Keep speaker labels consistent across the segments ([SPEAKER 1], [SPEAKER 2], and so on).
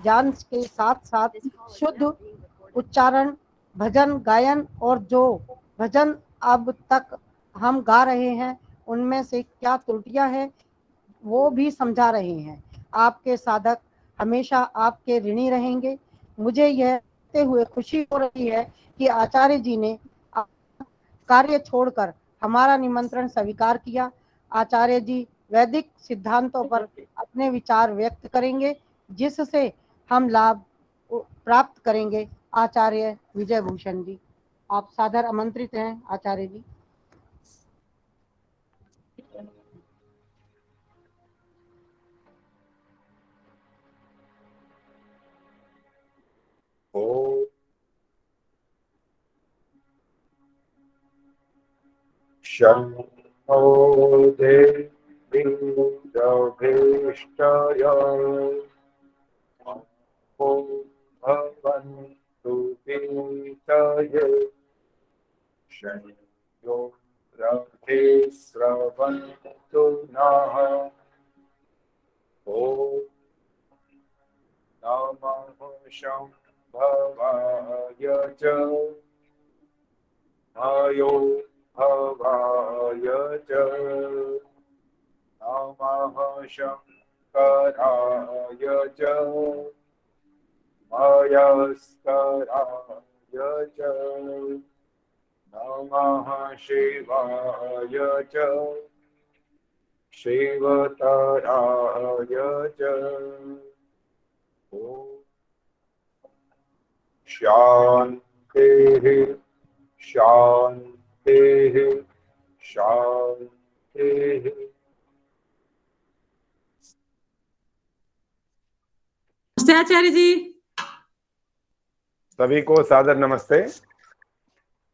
[SPEAKER 1] ज्ञान के साथ साथ शुद्ध उच्चारण, भजन गायन, और जो भजन अब तक हम गा रहे हैं उनमें से क्या त्रुटियां हैं वो भी समझा रहे हैं। आपके साधक हमेशा आपके ऋणी रहेंगे। मुझे यह कहते हुए खुशी हो रही है कि आचार्य जी ने कार्य छोड़कर हमारा निमंत्रण स्वीकार किया। आचार्य जी वैदिक सिद्धांतों पर अपने विचार व्यक्त करेंगे, जिससे हम लाभ प्राप्त करेंगे। आचार्य विजय भूषण जी, आप सादर आमंत्रित हैं आचार्य जी।
[SPEAKER 2] ओ शन्नो देवी रविष्टय ओ भवन्तु वीतये शन्यो रवि स्रवन्तु नः ॐ नमः शम्भवाय च अयो भवाय च नमः शङ्कराय च मयस्कराय च नमः शिवाय च शिवतराय च ॐ शान्तिः शान्तिः शान्तिः।
[SPEAKER 3] नमस्ते आचार्य जी।
[SPEAKER 2] सभी को सादर नमस्ते।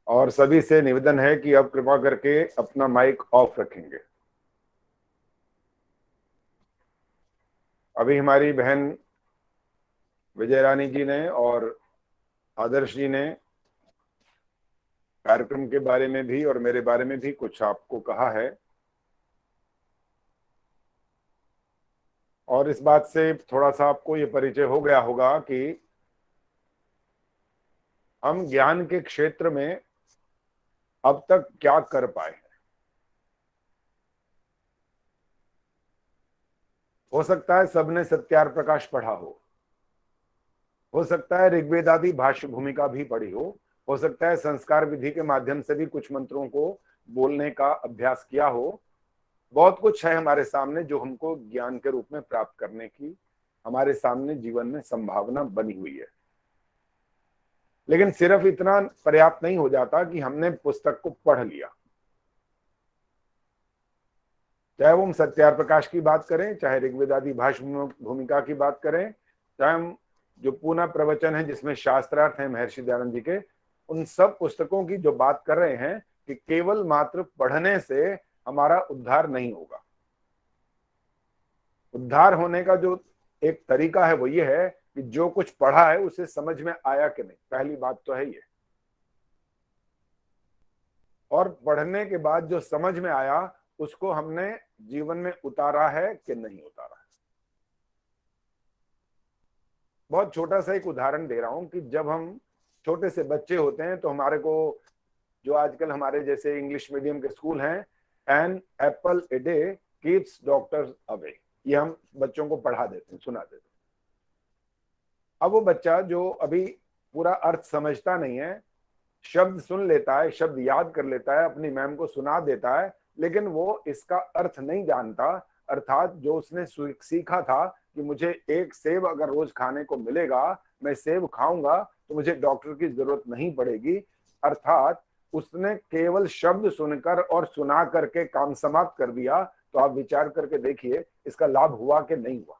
[SPEAKER 2] और सभी से निवेदन है कि अब कृपा करके अपना माइक ऑफ रखेंगे। अभी हमारी बहन विजय रानी जी ने और आदर्श जी ने कार्यक्रम के बारे में भी और मेरे बारे में भी कुछ आपको कहा है, और इस बात से थोड़ा सा आपको ये परिचय हो गया होगा कि हम ज्ञान के क्षेत्र में अब तक क्या कर पाए हैं। हो सकता है सबने सत्यार प्रकाश पढ़ा हो सकता है ऋग्वेद आदि भाष्य भूमिका भी पढ़ी हो सकता है संस्कार विधि के माध्यम से भी कुछ मंत्रों को बोलने का अभ्यास किया हो। बहुत कुछ है हमारे सामने जो हमको ज्ञान के रूप में प्राप्त करने की हमारे सामने जीवन में संभावना बनी हुई है। लेकिन सिर्फ इतना पर्याप्त नहीं हो जाता कि हमने पुस्तक को पढ़ लिया। चाहे वो हम सत्यार प्रकाश की बात करें, चाहे ऋग्वेद आदि भाष्य भूमिका की बात करें, चाहे हम जो पूना प्रवचन है जिसमें शास्त्रार्थ है महर्षि दयानंद जी के, उन सब पुस्तकों की जो बात कर रहे हैं कि केवल मात्र पढ़ने से हमारा उद्धार नहीं होगा। उद्धार होने का जो एक तरीका है वो ये है कि जो कुछ पढ़ा है उसे समझ में आया कि नहीं, पहली बात तो है ये। और पढ़ने के बाद जो समझ में आया उसको हमने जीवन में उतारा है कि नहीं उतारा है। बहुत छोटा सा एक उदाहरण दे रहा हूं कि जब हम छोटे से बच्चे होते हैं तो हमारे को जो आजकल हमारे जैसे इंग्लिश मीडियम के स्कूल हैं, an apple a day keeps doctors away, ये हम बच्चों को पढ़ा देते हैं, सुना देते हैं। अब वो बच्चा जो अभी पूरा अर्थ समझता नहीं है, शब्द सुन लेता है, शब्द याद कर लेता है, अपनी मैम को सुना देता है, लेकिन वो इसका अर्थ नहीं जानता। अर्थात जो उसने सीखा था कि मुझे एक सेब अगर रोज खाने को मिलेगा, मैं सेब खाऊंगा तो मुझे डॉक्टर की जरूरत नहीं पड़ेगी। अर्थात उसने केवल शब्द सुनकर और सुना करके काम समाप्त कर दिया। तो आप विचार करके देखिए इसका लाभ हुआ कि नहीं हुआ।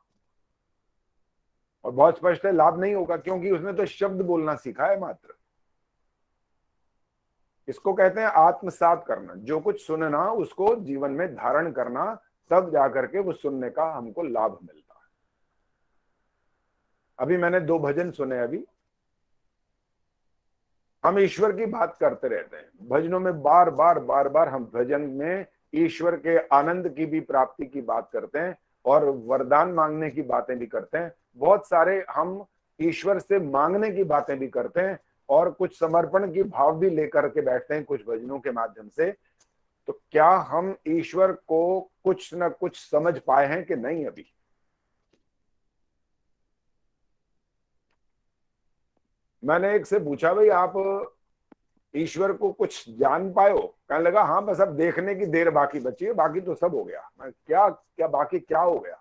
[SPEAKER 2] और बहुत स्पष्ट है लाभ नहीं होगा, क्योंकि उसने तो शब्द बोलना सीखा है मात्र। इसको कहते हैं आत्मसात करना, जो कुछ सुनना उसको जीवन में धारण करना, तब जाकर के वो सुनने का हमको लाभ मिलता है। अभी मैंने 2 भजन सुने। अभी हम ईश्वर की बात करते रहते हैं भजनों में, बार बार हम भजन में ईश्वर के आनंद की भी प्राप्ति की बात करते हैं और वरदान मांगने की बातें भी करते हैं। बहुत सारे हम ईश्वर से मांगने की बातें भी करते हैं और कुछ समर्पण की भाव भी लेकर के बैठते हैं कुछ भजनों के माध्यम से। तो क्या हम ईश्वर को कुछ न कुछ समझ पाए हैं कि नहीं अभी? मैंने एक से पूछा, भाई आप ईश्वर को कुछ जान पाए हो? कहने लगा हाँ, बस अब देखने की देर बाकी बची है, बाकी तो सब हो गया। मैं क्या क्या बाकी क्या हो गया?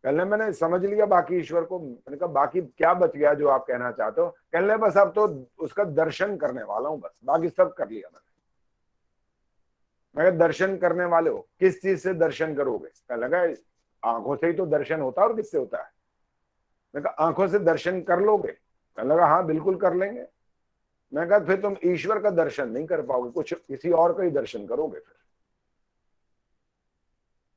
[SPEAKER 2] कहने मैंने समझ लिया बाकी ईश्वर को। मैंने कहा बाकी क्या बच गया जो आप कहना चाहते हो? कहने लगे बस अब तो उसका दर्शन करने वाला हूं, बस बाकी सब कर लिया मैंने। मैं कहा दर्शन करने वाले हो, किस चीज से दर्शन करोगे? कहने लगा आंखों से ही तो दर्शन होता है, और किससे होता है? मैं कहा आंखों से दर्शन कर लोगे? कहने लगा हाँ बिल्कुल कर लेंगे। मैं कहा फिर तुम ईश्वर का दर्शन नहीं कर पाओगे, कुछ किसी और का ही दर्शन करोगे। फिर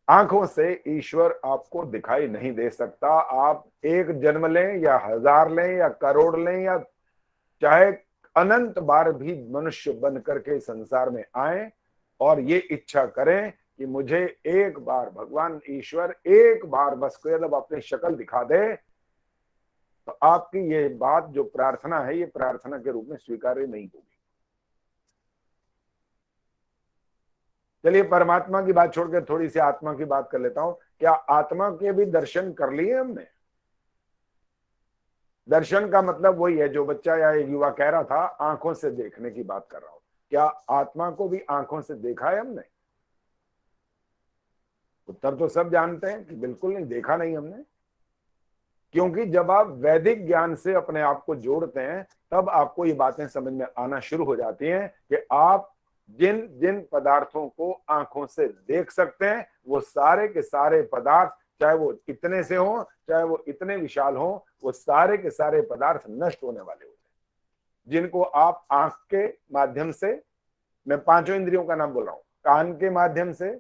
[SPEAKER 2] आंखों से ईश्वर आपको दिखाई नहीं दे सकता। आप एक जन्म लें या 1000 लें या करोड़ लें या चाहे अनंत बार भी मनुष्य बन करके संसार में आए और ये इच्छा करें कि मुझे एक बार भगवान ईश्वर एक बार बस केवल अपनी शक्ल दिखा दे, तो आपकी ये बात जो प्रार्थना है ये प्रार्थना के रूप में स्वीकार्य नहीं होगी। चलिए परमात्मा की बात छोड़कर थोड़ी सी आत्मा की बात कर लेता हूं। क्या आत्मा के भी दर्शन कर लिए हमने? दर्शन का मतलब वही है जो बच्चा या युवा कह रहा था, आंखों से देखने की बात कर रहा हूं। क्या आत्मा को भी आंखों से देखा है हमने? उत्तर तो सब जानते हैं कि बिल्कुल नहीं, देखा नहीं हमने। क्योंकि जब आप वैदिक ज्ञान से अपने आप को जोड़ते हैं तब आपको ये बातें समझ में आना शुरू हो जाती हैं कि आप जिन जिन पदार्थों को आंखों से देख सकते हैं वो सारे के सारे पदार्थ, चाहे वो इतने से हो चाहे वो इतने विशाल हो, वो सारे के सारे पदार्थ नष्ट होने वाले होते हैं। जिनको आप आंख के माध्यम से, मैं पांचों इंद्रियों का नाम बोल रहा हूं, कान के माध्यम से,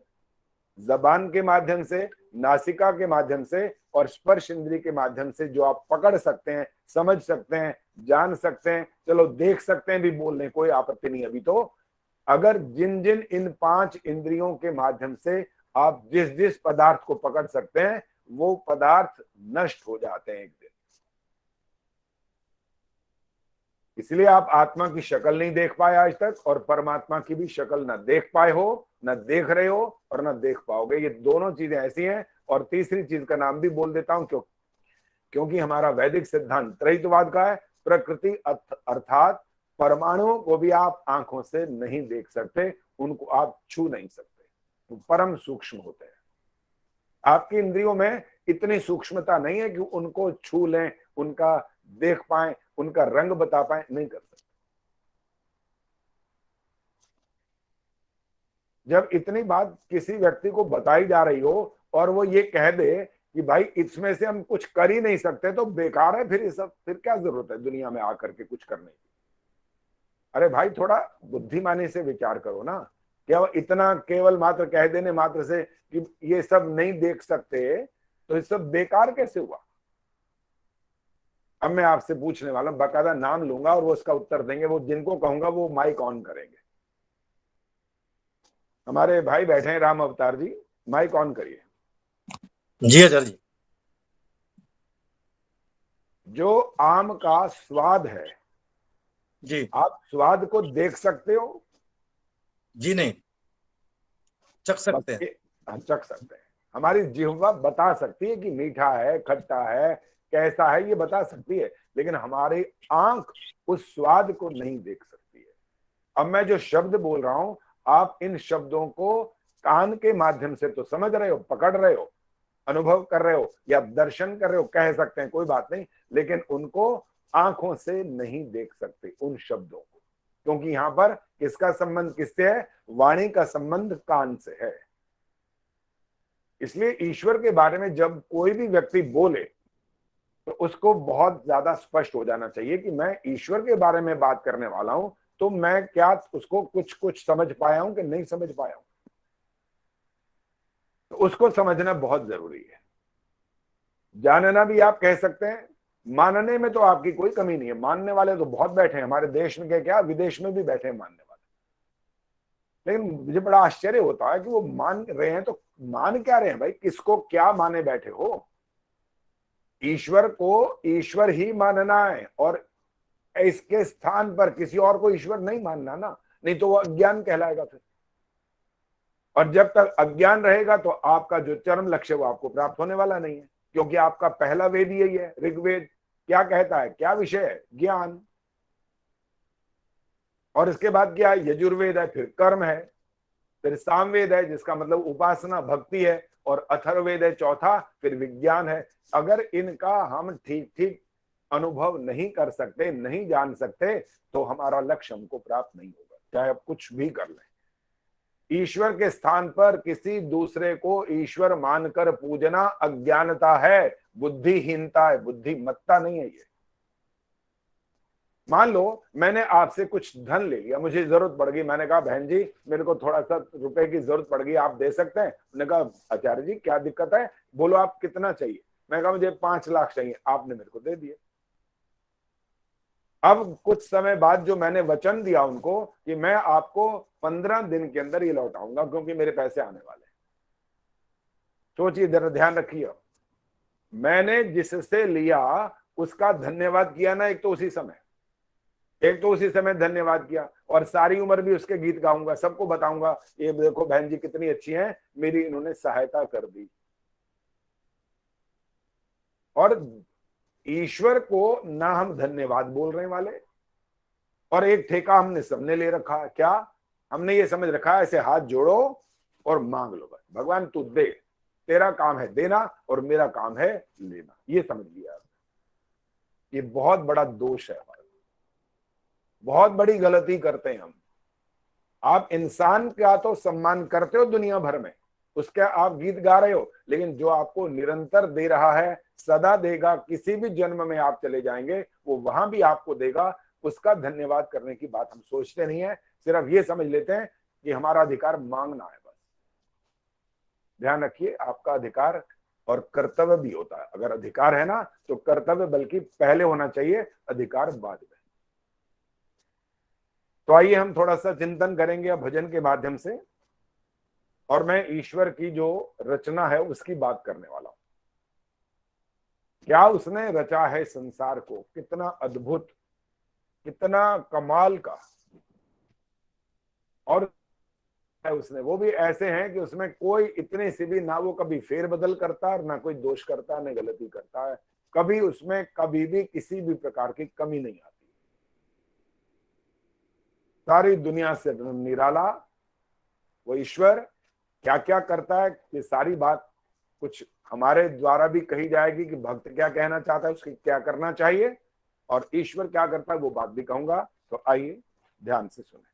[SPEAKER 2] जबान के माध्यम से, नासिका के माध्यम से और स्पर्श इंद्री के माध्यम से जो आप पकड़ सकते हैं, समझ सकते हैं, जान सकते हैं, चलो देख सकते हैं भी बोलने, कोई आपत्ति नहीं अभी तो। अगर जिन जिन इन 5 इंद्रियों के माध्यम से आप जिस जिस पदार्थ को पकड़ सकते हैं वो पदार्थ नष्ट हो जाते हैं एक दिन। इसलिए आप आत्मा की शक्ल नहीं देख पाए आज तक और परमात्मा की भी शक्ल न देख पाए हो, न देख रहे हो और न देख पाओगे। ये दोनों चीजें ऐसी हैं। और तीसरी चीज का नाम भी बोल देता हूं क्योंकि हमारा वैदिक सिद्धांत त्रैतवाद का है। प्रकृति अर्थात परमाणुओं को भी आप आंखों से नहीं देख सकते, उनको आप छू नहीं सकते, वो परम सूक्ष्म होते हैं। आपकी इंद्रियों में इतनी सूक्ष्मता नहीं है कि उनको छू लें, उनका देख पाएं, उनका रंग बता पाएं, नहीं कर सकते। जब इतनी बात किसी व्यक्ति को बताई जा रही हो और वो ये कह दे कि भाई इसमें से हम कुछ कर ही नहीं सकते तो बेकार है, फिर ये सब, फिर क्या जरूरत है दुनिया में आकर के कुछ करने की? अरे भाई थोड़ा बुद्धिमानी से विचार करो ना। क्या इतना केवल मात्र कह देने मात्र से कि ये सब नहीं देख सकते तो ये सब बेकार कैसे हुआ? अब मैं आपसे पूछने वाला हूं, बाकायदा नाम लूंगा और वो उसका उत्तर देंगे। वो जिनको कहूंगा वो माइक ऑन करेंगे। हमारे भाई बैठे हैं राम अवतार जी, माइक ऑन करिए।
[SPEAKER 4] जी आचार्य जी।
[SPEAKER 2] जो आम का स्वाद है
[SPEAKER 4] जी
[SPEAKER 2] आप स्वाद को देख सकते हो?
[SPEAKER 4] जी नहीं, चख सकते हैं।
[SPEAKER 2] हम चख सकते हैं। हमारी जिह्वा बता सकती है कि मीठा है, खट्टा है, कैसा है, ये बता सकती है, लेकिन हमारी आंख उस स्वाद को नहीं देख सकती है। अब मैं जो शब्द बोल रहा हूं, आप इन शब्दों को कान के माध्यम से तो समझ रहे हो, पकड़ रहे हो, अनुभव कर रहे हो या दर्शन कर रहे हो, कह सकते हैं, कोई बात नहीं, लेकिन उनको आंखों से नहीं देख सकते उन शब्दों को। क्योंकि यहां पर किसका संबंध किससे है? वाणी का संबंध कान से है। इसलिए ईश्वर के बारे में जब कोई भी व्यक्ति बोले तो उसको बहुत ज्यादा स्पष्ट हो जाना चाहिए कि मैं ईश्वर के बारे में बात करने वाला हूं, तो मैं क्या उसको कुछ कुछ समझ पाया हूं कि नहीं समझ पाया हूं। तो उसको समझना बहुत जरूरी है। जानना भी आप कह सकते हैं, मानने में तो आपकी कोई कमी नहीं है। मानने वाले तो बहुत बैठे हैं हमारे देश में, क्या विदेश में भी बैठे हैं मानने वाले। लेकिन मुझे बड़ा आश्चर्य होता है कि वो मान रहे हैं तो मान क्या रहे हैं भाई? किसको क्या माने बैठे हो? ईश्वर को ईश्वर ही मानना है और इसके स्थान पर किसी और को ईश्वर नहीं मानना ना, नहीं तो वो अज्ञान कहलाएगा फिर। और जब तक अज्ञान रहेगा तो आपका जो चरम लक्ष्य वो आपको प्राप्त होने वाला नहीं है, क्योंकि आपका पहला वेद यही है। ऋग्वेद क्या कहता है, क्या विषय है, ज्ञान। और इसके बाद क्या है, यजुर्वेद है, फिर कर्म है, फिर सामवेद है जिसका मतलब उपासना भक्ति है, और अथर्ववेद है चौथा, फिर विज्ञान है। अगर इनका हम ठीक ठीक अनुभव नहीं कर सकते, नहीं जान सकते, तो हमारा लक्ष्य हमको प्राप्त नहीं होगा, चाहे आप कुछ भी कर लें। ईश्वर के स्थान पर किसी दूसरे को ईश्वर मानकर पूजना अज्ञानता है, बुद्धिहीनता है, बुद्धिमत्ता नहीं है ये। मान लो मैंने आपसे कुछ धन ले लिया, मुझे जरूरत पड़ गई, मैंने कहा बहन जी मेरे को थोड़ा सा रुपए की जरूरत पड़ गई, आप दे सकते हैं? उन्होंने कहा आचार्य जी क्या दिक्कत है, बोलो आप कितना चाहिए। मैं कहा मुझे 5 लाख चाहिए, आपने मेरे को दे दिए। अब कुछ समय बाद जो मैंने वचन दिया उनको कि मैं आपको 15 दिन के अंदर ये लौटाऊंगा, क्योंकि मेरे पैसे आने वाले हैं। सोचिए, जरा ध्यान रखिए, मैंने जिससे लिया उसका धन्यवाद किया ना, एक तो उसी समय धन्यवाद किया, और सारी उम्र भी उसके गीत गाऊंगा, सबको बताऊंगा ये देखो बहन जी कितनी अच्छी हैं, मेरी इन्होंने सहायता कर दी। और ईश्वर को ना हम धन्यवाद बोल रहे वाले, और एक ठेका हमने सबने ले रखा। क्या हमने ये समझ रखा है, ऐसे हाथ जोड़ो और मांग लो, बस भगवान तू दे, तेरा काम है देना और मेरा काम है लेना, ये समझ लिया। ये बहुत बड़ा दोष है हमारा, बहुत बड़ी गलती करते हैं हम। आप इंसान का तो सम्मान करते हो दुनिया भर में, उसके आप गीत गा रहे हो, लेकिन जो आपको निरंतर दे रहा है, सदा देगा, किसी भी जन्म में आप चले जाएंगे वो वहां भी आपको देगा, उसका धन्यवाद करने की बात हम सोचते नहीं है। सिर्फ ये समझ लेते हैं कि हमारा अधिकार मांगना है बस। ध्यान रखिए, आपका अधिकार और कर्तव्य भी होता है। अगर अधिकार है ना तो कर्तव्य बल्कि पहले होना चाहिए, अधिकार बाद में। तो आइए हम थोड़ा सा चिंतन करेंगे भजन के माध्यम से, और मैं ईश्वर की जो रचना है उसकी बात करने वाला हूं। क्या उसने रचा है संसार को, कितना अद्भुत, कितना कमाल का। और उसने वो भी ऐसे हैं कि उसमें कोई इतनी सी भी ना वो कभी फेरबदल करता है, ना कोई दोष करता है, ना गलती करता है, कभी उसमें कभी भी किसी भी प्रकार की कमी नहीं आती। सारी दुनिया से निराला वो ईश्वर क्या क्या करता है, ये सारी बात कुछ हमारे द्वारा भी कही जाएगी कि भक्त क्या कहना चाहता है, उसकी क्या करना चाहिए, और ईश्वर क्या करता है वो बात भी कहूंगा। तो आइए ध्यान से सुने।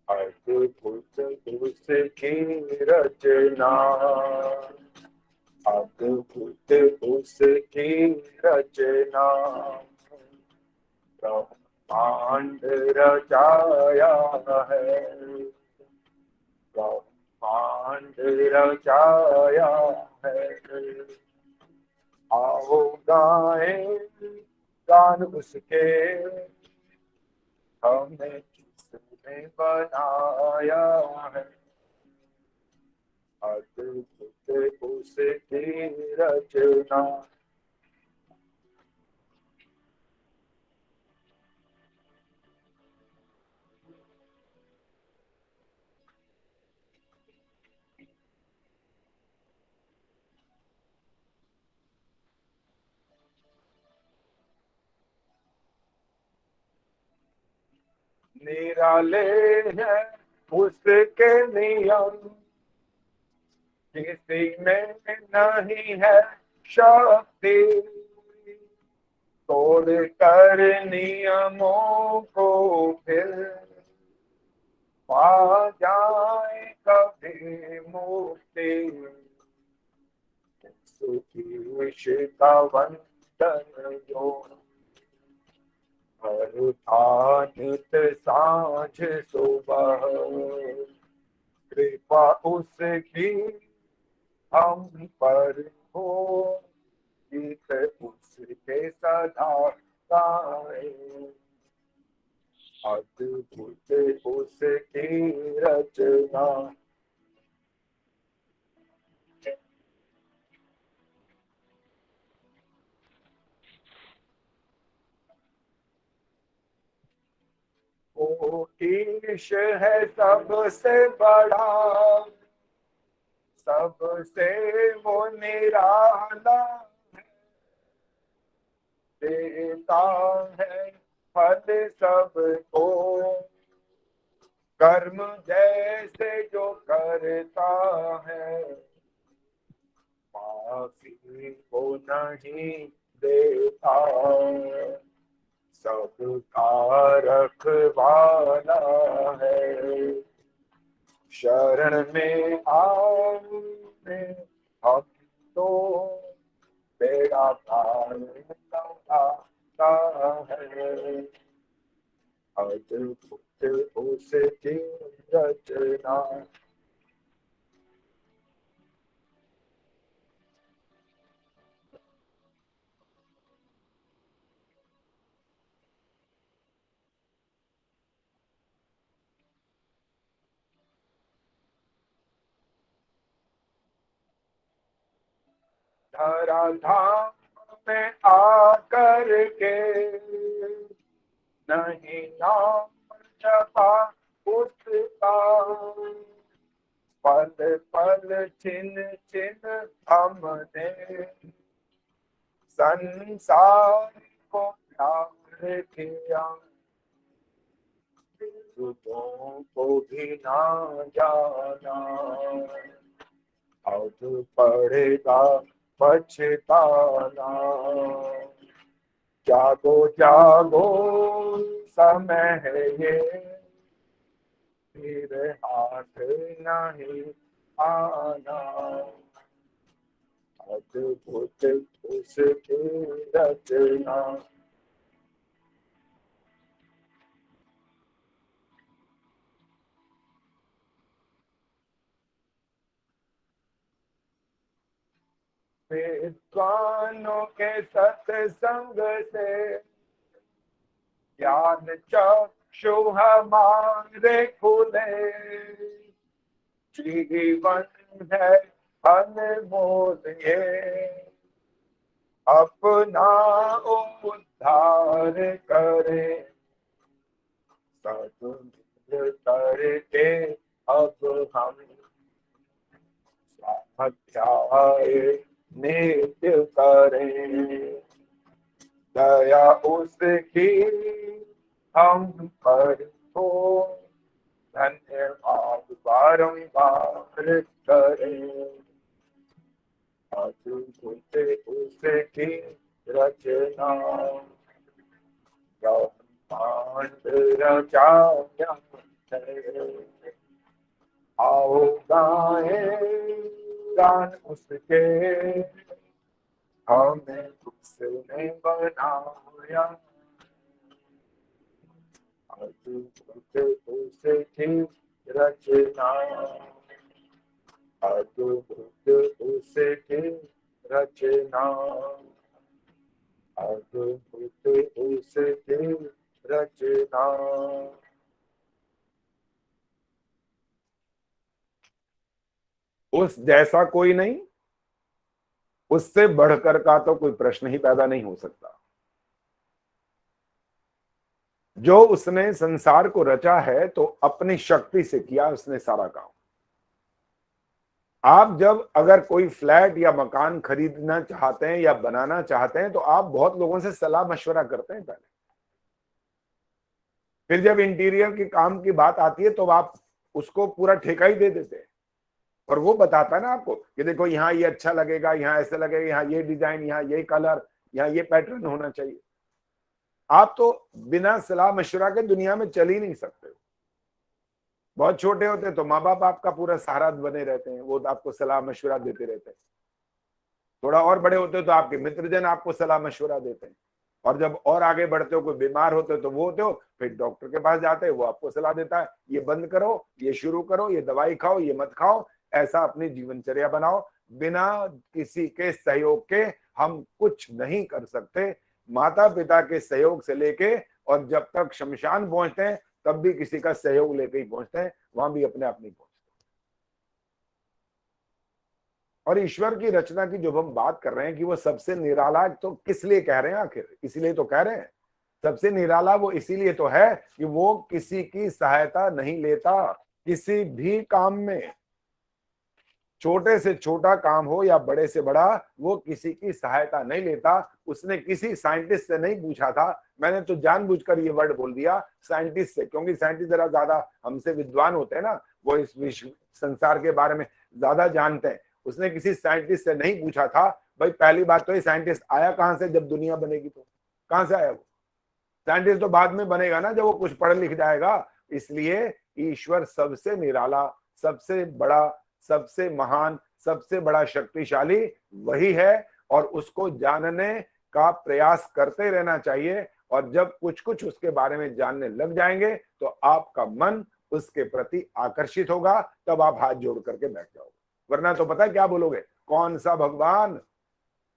[SPEAKER 2] अद्भुत उसकी रचना, अद्भुत उसकी रचना, ब्रह्मांड रचाया है, ब्रह्मांड रचाया है। आओ गाएं गान उसके, हमें किसने बनाया है। अद्भुत उसकी रचना। निराले हैं उसके नियम, किसी में नहीं है शक्ति, तोड़ कर नियमों को फिर पा जाए कभी मुक्ति सुखी शिका वंदन जो हर आनित सांझ सुबह कृपा उसकी हम पर हो गीत उसके सदा गाए अद्भुत उसकी रचना वो ईश है सबसे बड़ा सबसे वो निराला देता है फल सबको कर्म जैसे जो करता है माफी को नहीं देता सबका रखवाला है शरण में आए हम तो बेड़ा पार लगाता है अद्भुत उसकी रचना धराधाम में आकर के नहीं नाम जपा उसका पल पल छिन छिन हमने संसार को प्यार किया दूतों को भी ना जाना अब पड़ेगा पछताना जागो जागो समय है ये फिर हाथ नहीं आना अद्भुत उसकी रचना विद्वानों के सत्संग से ज्ञान चक्षु हमारे खुले जीवन है अनमोल ये अपना उद्धार करे सत्संग करके अब हम स्वाध्याय नित्य करें दया उसकी हम पर हो धन्यवाद बारंबार करें अद्भुत उसकी रचना ब्रह्मांड रचाया आओ गाए गान उसके हमें उसने बनाया अद्भुत उसकी रचना अद्भुत उसकी रचना अद्भुत उसकी रचना उस जैसा कोई नहीं उससे बढ़कर का तो कोई प्रश्न ही पैदा नहीं हो सकता जो उसने संसार को रचा है तो अपनी शक्ति से किया उसने सारा काम आप जब अगर कोई फ्लैट या मकान खरीदना चाहते हैं या बनाना चाहते हैं तो आप बहुत लोगों से सलाह मशवरा करते हैं पहले फिर जब इंटीरियर के काम की बात आती है तो आप उसको पूरा ठेका ही दे देते हैं और वो बताता है ना आपको कि देखो यहाँ ये अच्छा लगेगा यहाँ ऐसे लगेगा यहाँ ये डिजाइन यहाँ ये कलर यहाँ ये पैटर्न होना चाहिए आप तो बिना सलाह मशवरा के दुनिया में चल ही नहीं सकते बहुत छोटे होते हैं तो माँ बाप आपका पूरा सहारा बने रहते हैं, वो आपको सलाह मशवरा देते रहते हैं। थोड़ा और बड़े होते हो तो आपके मित्रजन आपको सलाह मशवरा देते हैं, और जब और आगे बढ़ते हो, कोई बीमार होते हो तो वो होते हो, फिर डॉक्टर के पास जाते हैं, वो आपको सलाह देता है, ये बंद करो, ये शुरू करो, ये दवाई खाओ, ये मत खाओ। ऐसा अपनी जीवनचर्या बनाओ। बिना किसी के सहयोग के हम कुछ नहीं कर सकते। माता पिता के सहयोग से लेके और जब तक शमशान पहुंचते हैं तब भी किसी का सहयोग लेके ही पहुंचते हैं, वहां भी अपने आप नहीं पहुंचते। और ईश्वर की रचना की जब हम बात कर रहे हैं कि वो सबसे निराला, तो किस लिए कह रहे हैं? आखिर इसीलिए तो कह रहे हैं सबसे निराला वो इसीलिए तो है कि वो किसी की सहायता नहीं लेता किसी भी काम में। छोटे से छोटा काम हो या बड़े से बड़ा, वो किसी की सहायता नहीं लेता। उसने किसी साइंटिस्ट से नहीं पूछा था, मैंने तो जानबूझकर ये वर्ड बोल दिया साइंटिस्ट से, क्योंकि साइंटिस्ट जरा ज्यादा हमसे विद्वान होते हैं ना, वो इस विश्व संसार के बारे में ज्यादा जानते हैं। उसने किसी साइंटिस्ट से नहीं पूछा था भाई पहली बात तो ये साइंटिस्ट आया कहां से, जब दुनिया बनेगी तो कहां से आया वो? साइंटिस्ट तो बाद में बनेगा ना, जब वो कुछ पढ़ लिख जाएगा। इसलिए ईश्वर सबसे निराला, सबसे बड़ा, सबसे महान, सबसे बड़ा शक्तिशाली वही है, और उसको जानने का प्रयास करते रहना चाहिए। और जब कुछ कुछ उसके बारे में जानने लग जाएंगे तो आपका मन उसके प्रति आकर्षित होगा, तब आप हाथ जोड़ करके बैठ जाओगे। वरना तो पता है क्या बोलोगे, कौन सा भगवान,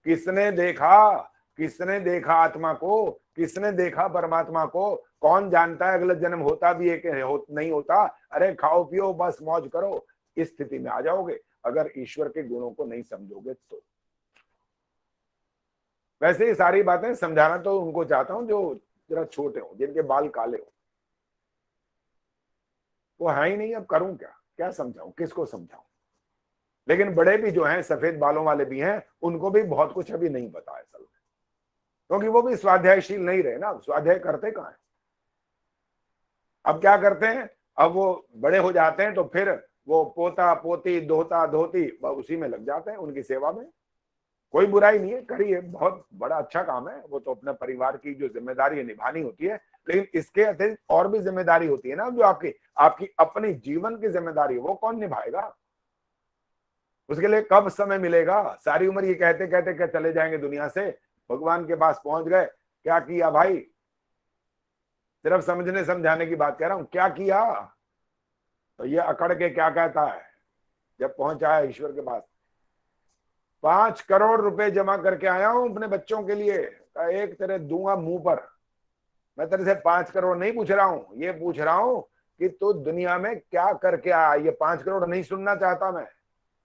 [SPEAKER 2] किसने देखा, किसने देखा आत्मा को, किसने देखा परमात्मा को, कौन जानता है अगला जन्म होता भी है कि नहीं होता। अरे खाओ पियो बस मौज करो, इस स्थिति में आ जाओगे अगर ईश्वर के गुणों को नहीं समझोगे तो। वैसे ही सारी बातें समझाना तो उनको चाहता हूं जो जरा छोटे हो, जिनके बाल काले हो। वो है ही नहीं, अब करूं क्या, क्या समझाऊं, किसको समझाऊं। लेकिन बड़े भी जो हैं, सफेद बालों वाले भी हैं, उनको भी बहुत कुछ अभी नहीं पता है असल में, क्योंकि वो भी स्वाध्यायशील नहीं रहे ना। स्वाध्याय करते कहां है? अब क्या करते हैं, अब वो बड़े हो जाते हैं तो फिर वो पोता पोती दोता धोती उसी में लग जाते हैं, उनकी सेवा में। कोई बुराई नहीं है, करिए, बहुत बड़ा अच्छा काम है। वो तो अपने परिवार की जो जिम्मेदारी है निभानी होती है, लेकिन इसके अतिरिक्त और भी जिम्मेदारी होती है ना, जो आपकी आपकी अपनी जीवन की जिम्मेदारी है, वो कौन निभाएगा? उसके लिए कब समय मिलेगा? सारी उम्र ये कहते कहते क्या चले जाएंगे दुनिया से, भगवान के पास पहुंच गए, क्या किया भाई? सिर्फ समझने समझाने की बात कह रहा हूं, क्या किया? तो ये अकड़ के क्या कहता है जब पहुंचा है ईश्वर के पास, 5 करोड़ रुपए जमा करके आया हूं अपने बच्चों के लिए, एक तेरे दूंगा मुंह पर। मैं तेरे से 5 करोड़ नहीं पूछ रहा हूं, ये पूछ रहा हूं कि तू दुनिया में क्या करके आया। ये 5 करोड़ नहीं सुनना चाहता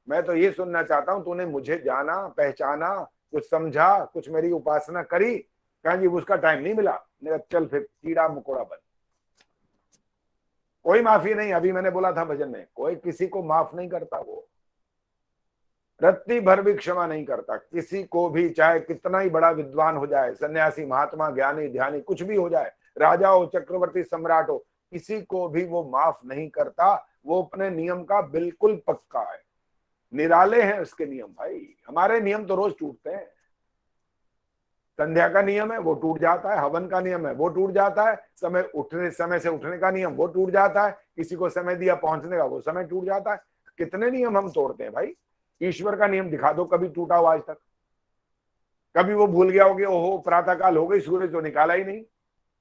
[SPEAKER 2] मैं तो ये सुनना चाहता हूं तूने मुझे जाना, पहचाना, कुछ समझा, कुछ मेरी उपासना करी। कहा जी उसका टाइम नहीं मिला, चल फिर कीड़ा मकोड़ा बन। कोई माफी नहीं, अभी मैंने बोला था भजन में, कोई किसी को माफ नहीं करता, वो रत्ती भर भी क्षमा नहीं करता किसी को भी, चाहे कितना ही बड़ा विद्वान हो जाए, सन्यासी, महात्मा, ज्ञानी, ध्यानी, कुछ भी हो जाए, राजा हो, चक्रवर्ती, सम्राट हो, किसी को भी वो माफ नहीं करता। वो अपने नियम का बिल्कुल पक्का है, निराले हैं उसके नियम। भाई हमारे नियम तो रोज टूटते हैं। संध्या का नियम है वो टूट जाता है, हवन का नियम है वो टूट जाता है, समय से उठने का नियम वो टूट जाता है, किसी को समय दिया पहुंचने का वो समय टूट जाता है। कितने नियम हम तोड़ते हैं भाई। ईश्वर का नियम दिखा दो कभी टूटा हो आज तक। कभी वो भूल गया होगा, ओहो प्रातःकाल हो गई, सूरज तो निकाला ही नहीं।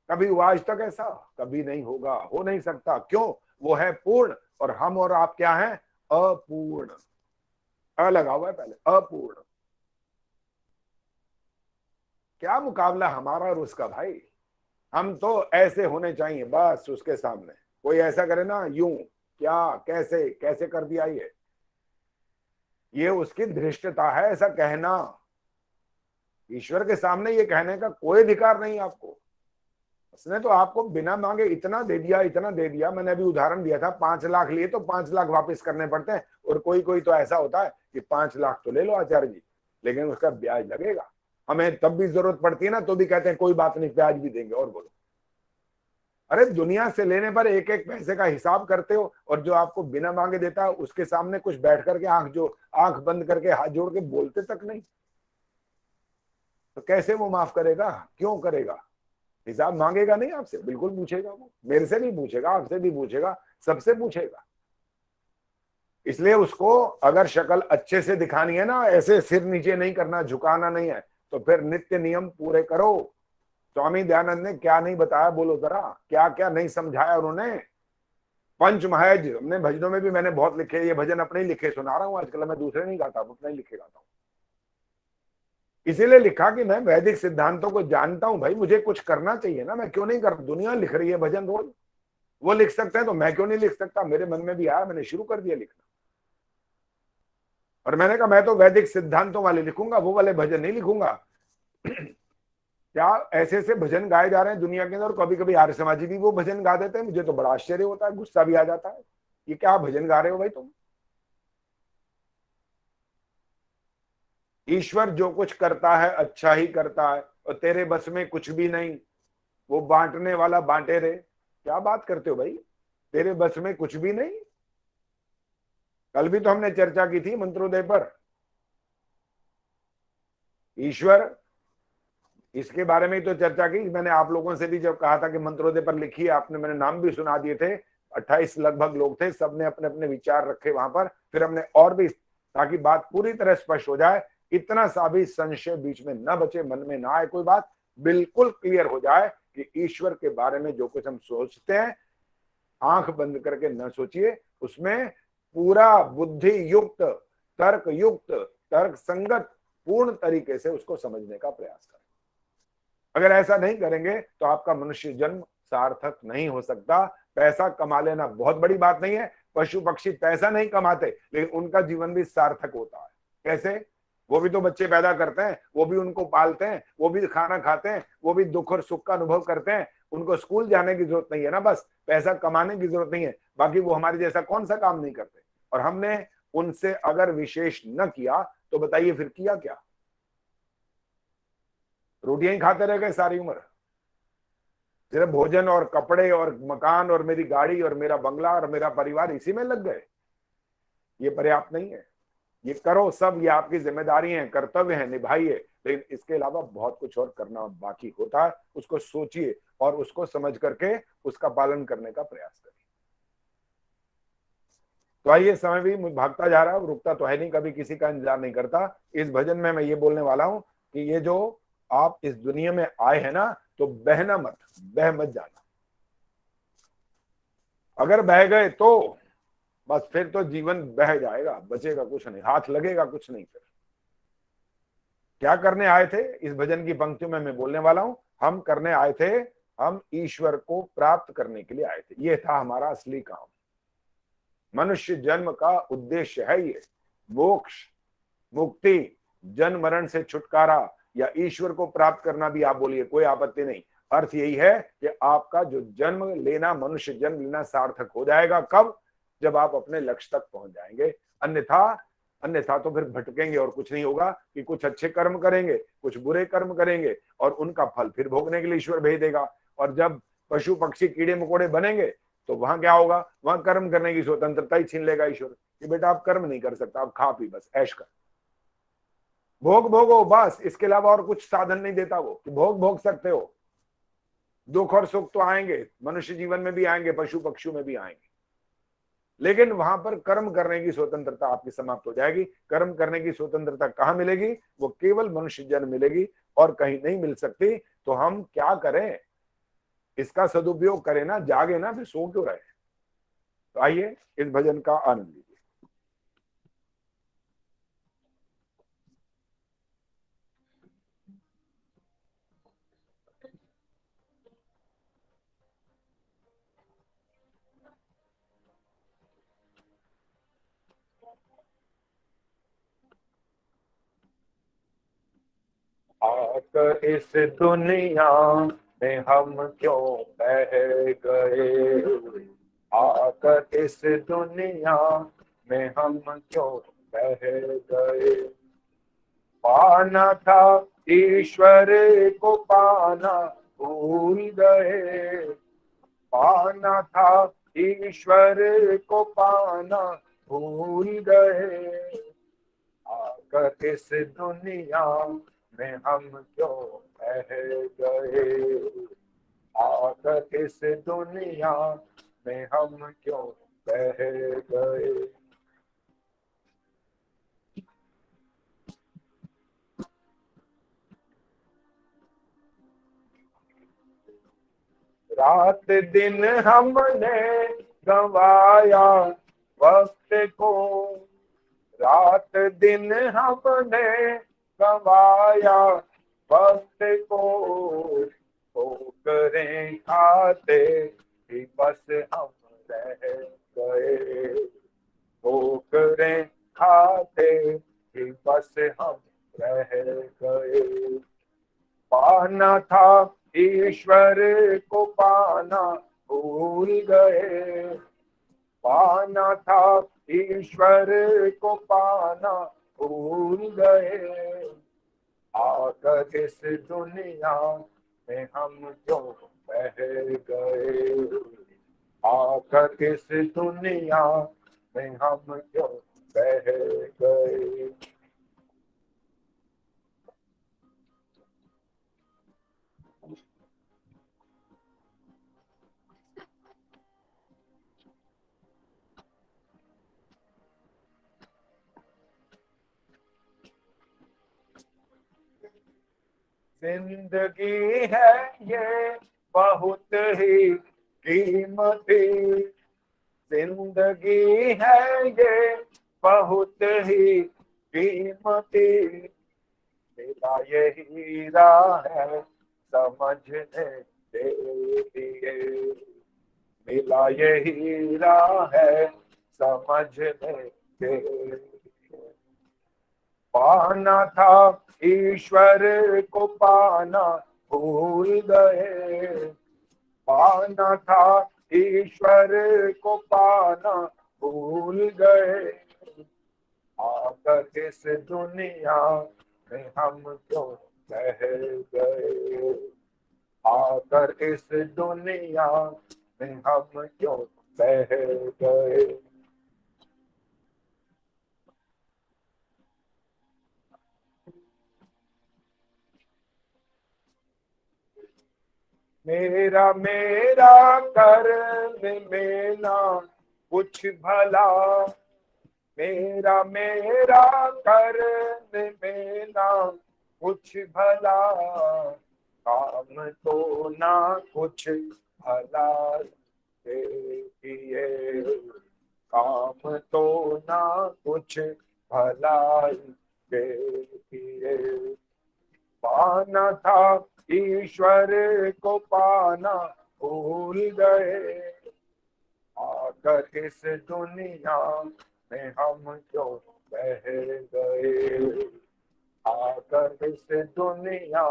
[SPEAKER 2] कभी हुआ आज तक ऐसा? कभी नहीं होगा, हो नहीं सकता। क्यों? वो है पूर्ण, और हम और आप क्या हैं? अपूर्ण। अ लगा हुआ है पहले, अपूर्ण। क्या मुकाबला हमारा और उसका भाई। हम तो ऐसे होने चाहिए बस उसके सामने। कोई ऐसा करे ना, यूं क्या, कैसे कैसे कर दिया, ये उसकी धृष्टता है ऐसा कहना। ईश्वर के सामने ये कहने का कोई अधिकार नहीं आपको। उसने तो आपको बिना मांगे इतना दे दिया, इतना दे दिया। मैंने अभी उदाहरण दिया था, 5 लाख लिए तो 5 लाख वापस करने पड़ते हैं। और कोई कोई तो ऐसा होता है कि 5 लाख तो ले लो आचार्य जी, लेकिन उसका ब्याज लगेगा। हमें तब भी जरूरत पड़ती है ना, तो भी कहते हैं कोई बात नहीं, ब्याज भी देंगे। और बोलो, अरे दुनिया से लेने पर एक एक पैसे का हिसाब करते हो, और जो आपको बिना मांगे देता है उसके सामने कुछ बैठ करके आंख बंद करके हाथ जोड़ के बोलते तक नहीं, तो कैसे वो माफ करेगा? क्यों करेगा? हिसाब मांगेगा नहीं आपसे, बिल्कुल पूछेगा। वो मेरे से भी पूछेगा, आपसे भी पूछेगा, सबसे पूछेगा। इसलिए उसको अगर शक्ल अच्छे से दिखानी है ना, ऐसे सिर नीचे नहीं करना, झुकाना नहीं है, तो फिर नित्य नियम पूरे करो। स्वामी दयानंद ने क्या नहीं बताया, बोलो जरा, क्या क्या नहीं समझाया उन्होंने। पंच महायज हमने भजनों में भी मैंने बहुत लिखे, ये भजन अपने ही लिखे सुना रहा हूं आजकल, मैं दूसरे नहीं गाता, अपने ही लिखे गाता हूं। इसीलिए लिखा कि मैं वैदिक सिद्धांतों को जानता हूं भाई, मुझे कुछ करना चाहिए ना, मैं क्यों नहीं कर, दुनिया लिख रही है भजन रोज, वो लिख सकते हैं तो मैं क्यों नहीं लिख सकता। मेरे मन में भी आया, मैंने शुरू कर दिया लिखना। और मैंने कहा मैं तो वैदिक सिद्धांतों वाले लिखूंगा, वो वाले भजन नहीं लिखूंगा। क्या ऐसे ऐसे भजन गाए जा रहे हैं दुनिया के अंदर, कभी कभी आर्य समाजी भी वो भजन गा देते हैं, मुझे तो बड़ा आश्चर्य होता है, गुस्सा भी आ जाता है, ये क्या भजन गा रहे हो भाई तुम। ईश्वर जो कुछ करता है अच्छा ही करता है, और तेरे बस में कुछ भी नहीं, वो बांटने वाला बांटे रे। क्या बात करते हो भाई, तेरे बस में कुछ भी नहीं। कल भी तो हमने चर्चा की थी मंत्रोदय पर, ईश्वर, इसके बारे में ही तो चर्चा की मैंने आप लोगों से भी, जब कहा था कि मंत्रोदय पर लिखिए, आपने, मैंने नाम भी सुना दिए थे, 28 लगभग लोग थे, सबने अपने अपने विचार रखे वहां पर। फिर हमने और भी, ताकि बात पूरी तरह स्पष्ट हो जाए, इतना सा भी संशय बीच में न बचे, मन में ना आए कोई बात, बिल्कुल क्लियर हो जाए कि ईश्वर के बारे में जो कुछ हम सोचते हैं, आंख बंद करके न सोचिए, उसमें पूरा बुद्धि युक्त, तर्क युक्त, तर्क संगत पूर्ण तरीके से उसको समझने का प्रयास करें। अगर ऐसा नहीं करेंगे तो आपका मनुष्य जन्म सार्थक नहीं हो सकता। पैसा कमा लेना बहुत बड़ी बात नहीं है, पशु पक्षी पैसा नहीं कमाते लेकिन उनका जीवन भी सार्थक होता है। कैसे? वो भी तो बच्चे पैदा करते हैं, वो भी उनको पालते हैं, वो भी खाना खाते हैं, वो भी दुख और सुख का अनुभव करते हैं, उनको स्कूल जाने की जरूरत नहीं है ना, बस पैसा कमाने की जरूरत नहीं है, बाकी वो हमारे जैसा कौन सा काम नहीं करते। और हमने उनसे अगर विशेष न किया तो बताइए फिर किया क्या? रोटियां ही खाते रह गए सारी उम्र, सिर्फ भोजन और कपड़े और मकान और मेरी गाड़ी और मेरा बंगला और मेरा परिवार, इसी में लग गए। ये पर्याप्त नहीं है। ये करो सब, ये आपकी जिम्मेदारी है, कर्तव्य है, निभाइए, लेकिन इसके अलावा बहुत कुछ और करना बाकी होता है। उसको सोचिए और उसको समझ करके उसका पालन करने का प्रयास करिए। तो आइए, समय भी भागता जा रहा है, रुकता तो है नहीं, कभी किसी का इंतजार नहीं करता। इस भजन में मैं ये बोलने वाला हूं कि ये जो आप इस दुनिया में आए हैं ना, तो बहना मत, बह मत जाना। अगर बह गए तो बस फिर तो जीवन बह जाएगा, बचेगा कुछ नहीं, हाथ लगेगा कुछ नहीं। फिर क्या करने आए थे, इस भजन की पंक्तियों में मैं बोलने वाला हूं। हम करने आए थे, हम ईश्वर को प्राप्त करने के लिए आए थे, ये था हमारा असली काम। मनुष्य जन्म का उद्देश्य है ये, मोक्ष, मुक्ति, जन्म मरण से छुटकारा, या ईश्वर को प्राप्त करना भी आप बोलिए, कोई आपत्ति नहीं। अर्थ यही है कि आपका जो जन्म लेना, मनुष्य जन्म लेना सार्थक हो जाएगा। कब? जब आप अपने लक्ष्य तक पहुंच जाएंगे। अन्यथा तो फिर भटकेंगे और कुछ नहीं होगा कि कुछ अच्छे कर्म करेंगे, कुछ बुरे कर्म करेंगे, और उनका फल फिर भोगने के लिए ईश्वर भेज देगा। और जब पशु पक्षी कीड़े मकोड़े बनेंगे तो वहां क्या होगा? वहां कर्म करने की स्वतंत्रता ही छीन लेगा ईश्वर कि बेटा आप कर्म नहीं कर सकता, आप खा पी बस ऐश कर, भोग भोगो बस, इसके अलावा और कुछ साधन नहीं देता वो कि भोग भोग सकते हो। दुख और सुख तो आएंगे, मनुष्य जीवन में भी आएंगे, पशु पक्षियों में भी आएंगे, लेकिन वहां पर कर्म करने की स्वतंत्रता आपकी समाप्त हो जाएगी। कर्म करने की स्वतंत्रता कहां मिलेगी? वो केवल मनुष्य जन्म मिलेगी और कहीं नहीं मिल सकती। तो हम क्या करें? इसका सदुपयोग करें ना, जागे ना, फिर सो क्यों रहे। तो आइए इस भजन का आनंद लीजिए। आकर इस दुनिया में हम क्यों बह गए, आकर इस दुनिया में हम क्यों बह गए। पाना था ईश्वर को, पाना भूल गए, पाना था ईश्वर को, पाना भूल गए। आकर इस दुनिया में हम क्यों बह गए। आकर इस दुनिया में हम क्यों बह गए। रात दिन हमने गंवाया वक्त को, रात दिन हमने गंवाया वक्त को, ठोकरें खाते ही बस हम रह गए, ठोकरें खाते ही बस हम रह गए। पाना था ईश्वर को पाना भूल गए, पाना था ईश्वर को पाना भूल गए। आकर इस दुनिया में हम क्यों बह गए, आकर इस दुनिया में हम क्यों बह गए। जिंदगी है ये बहुत ही कीमती, जिंदगी है ये बहुत ही कीमती। मेरा ये हीरा है समझने के लिए, मेरा ये हीरा है समझने के लिए। पाना था ईश्वर को पाना भूल गए, पाना था ईश्वर को पाना भूल गए। आकर इस दुनिया में हम क्यों बह गए, आकर इस दुनिया में हम क्यों बह गए। मेरा मेरा करने में ना कुछ भला, मेरा मेरा करने में ना कुछ भला। काम तो ना कुछ भला के किए, काम तो ना कुछ भला के किए। पाना था ईश्वर को पाना भूल गए, आकर इस दुनिया में हम क्यों बह गए, आकर इस दुनिया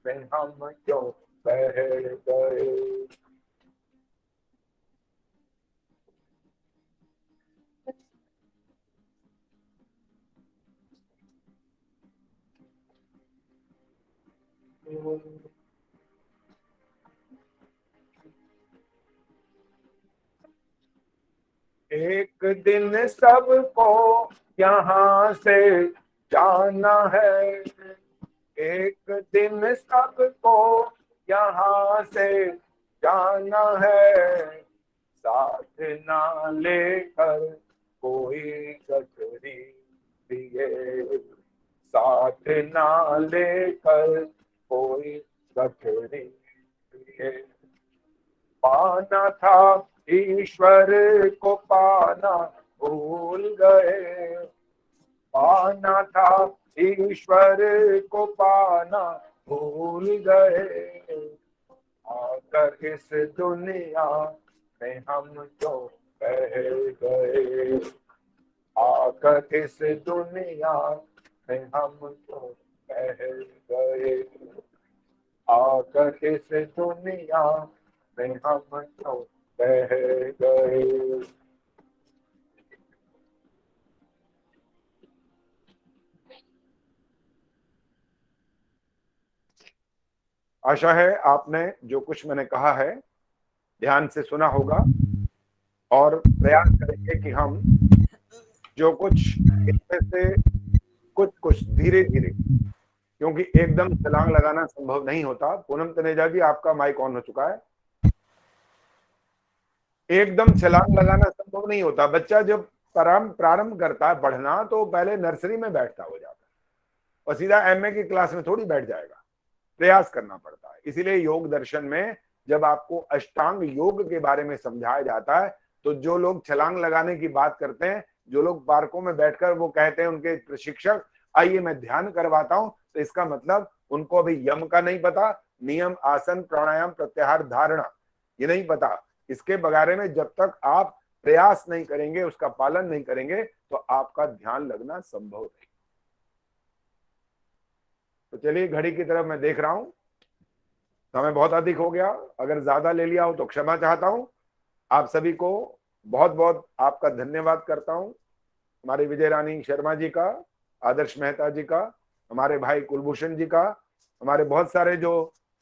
[SPEAKER 2] में हम क्यों बह गए। एक दिन सबको यहाँ से जाना है, एक दिन सबको यहाँ से जाना है। साथ ना लेकर कोई गठरी दिए, साथ ना लेकर कोई गठरी दिए। पाना था ईश्वर को पाना भूल गए, पाना था ईश्वर को पाना भूल गए। आकर इस दुनिया में हम क्यों बह गए, आकर इस दुनिया में हम क्यों बह गए, आकर इस दुनिया में हम क्यों बह गए। आशा है आपने जो कुछ मैंने कहा है ध्यान से सुना होगा और प्रयास करेंगे कि हम जो कुछ इसमें से कुछ धीरे धीरे, क्योंकि एकदम छलांग लगाना संभव नहीं होता। पूनम तनेजा जी, आपका माइक ऑन हो चुका है। एकदम छलांग लगाना संभव नहीं होता। बच्चा जब प्रारंभ करता है पढ़ना तो पहले नर्सरी में बैठता हो जाता है और सीधा एमए की क्लास में थोड़ी बैठ जाएगा, प्रयास करना पड़ता है। इसीलिए योग दर्शन में जब आपको अष्टांग योग के बारे में समझाया जाता है तो जो लोग छलांग लगाने की बात करते हैं, जो लोग पार्कों में बैठकर वो कहते हैं उनके प्रशिक्षक आइए मैं ध्यान करवाता हूं, तो इसका मतलब उनको अभी यम का नहीं पता, नियम, आसन, प्राणायाम, प्रत्याहार, धारणा ये नहीं पता। इसके बारे में जब तक आप प्रयास नहीं करेंगे, उसका पालन नहीं करेंगे, तो आपका ध्यान लगना संभव नहीं। तो चलिए, घड़ी की तरफ मैं देख रहा हूं, समय बहुत अधिक हो गया। अगर ज्यादा ले लिया हो तो क्षमा चाहता हूं। आप सभी को बहुत बहुत आपका धन्यवाद करता हूं। हमारी विजय रानी शर्मा जी का, आदर्श मेहता जी का, हमारे भाई कुलभूषण जी का, हमारे बहुत सारे जो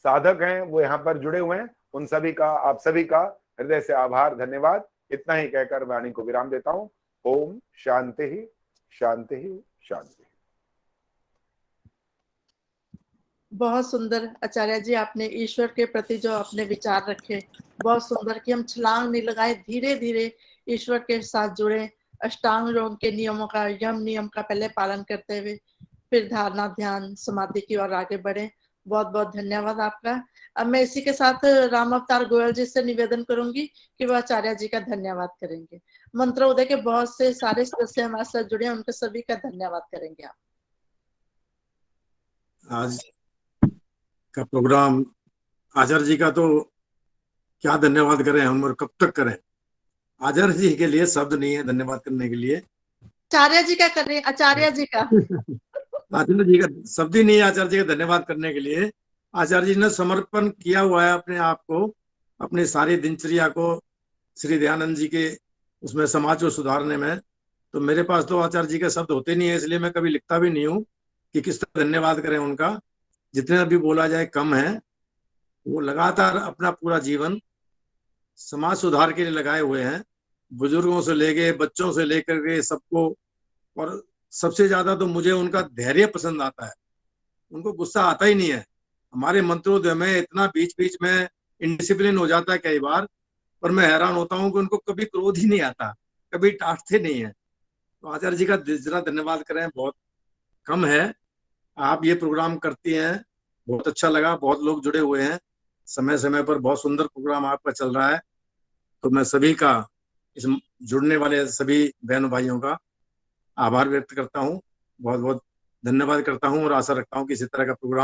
[SPEAKER 2] साधक हैं वो यहाँ पर जुड़े हुए हैं, उन सभी का, आप सभी का हृदय से आभार, धन्यवाद। इतना ही कहकर वाणी को विराम देता हूं। ओम शांति ही शांति ही शांति।
[SPEAKER 5] बहुत सुंदर आचार्य जी, आपने ईश्वर के प्रति जो अपने विचार रखे, बहुत सुंदर कि हम छलांग नहीं लगाए, धीरे धीरे ईश्वर के साथ जुड़े, अष्टांग योग के नियमों का, यम नियम का पहले पालन करते हुए फिर धारणा, ध्यान, समाधि की ओर आगे बढ़े। बहुत बहुत धन्यवाद आपका। अब मैं इसी के साथ राम अवतार गोयल जी से निवेदन करूंगी कि वह आचार्य जी का धन्यवाद करेंगे। मंत्रोदय के बहुत से सारे सदस्य हमारे साथ जुड़े हैं, उनके सभी का धन्यवाद करेंगे आप।
[SPEAKER 4] आज का प्रोग्राम, आचार्य जी का तो क्या धन्यवाद करें हम और कब तक करें। आचार्य जी के लिए शब्द नहीं है धन्यवाद करने के लिए।
[SPEAKER 5] आचार्य जी का कर रहे हैं, आचार्य जी का
[SPEAKER 4] आचार्य जी का शब्द ही नहीं है आचार्य जी का धन्यवाद करने के लिए। आचार्य जी ने समर्पण किया हुआ है अपने आप को, अपनी सारी दिनचर्या को श्री दयानंद जी के उसमें समाज को सुधारने में। तो मेरे पास तो आचार्य जी के शब्द होते नहीं है, इसलिए मैं कभी लिखता भी नहीं हूँ कि किस तरह धन्यवाद करें उनका। जितने भी बोला जाए कम है। वो लगातार अपना पूरा जीवन समाज सुधार के लिए लगाए हुए हैं, बुजुर्गों से लेके बच्चों से लेकर के सबको। और सबसे ज्यादा तो मुझे उनका धैर्य पसंद आता है। उनको गुस्सा आता ही नहीं है। हमारे मंत्रोदय में इतना बीच बीच में इनडिसिप्लिन हो जाता है कई बार, पर मैं हैरान होता हूँ कि उनको कभी क्रोध ही नहीं आता, कभी डांटते नहीं है। तो आचार्य जी का जरा धन्यवाद करें, बहुत कम है। आप ये प्रोग्राम करती हैं, बहुत अच्छा लगा, बहुत लोग जुड़े हुए हैं समय समय पर, बहुत सुंदर प्रोग्राम आपका चल रहा है। तो मैं सभी का, इस जुड़ने वाले सभी बहनों भाइयों का आभार व्यक्त करता हूँ, बहुत बहुत धन्यवाद करता हूँ और आशा रखता हूँ कि इसी तरह का प्रोग्राम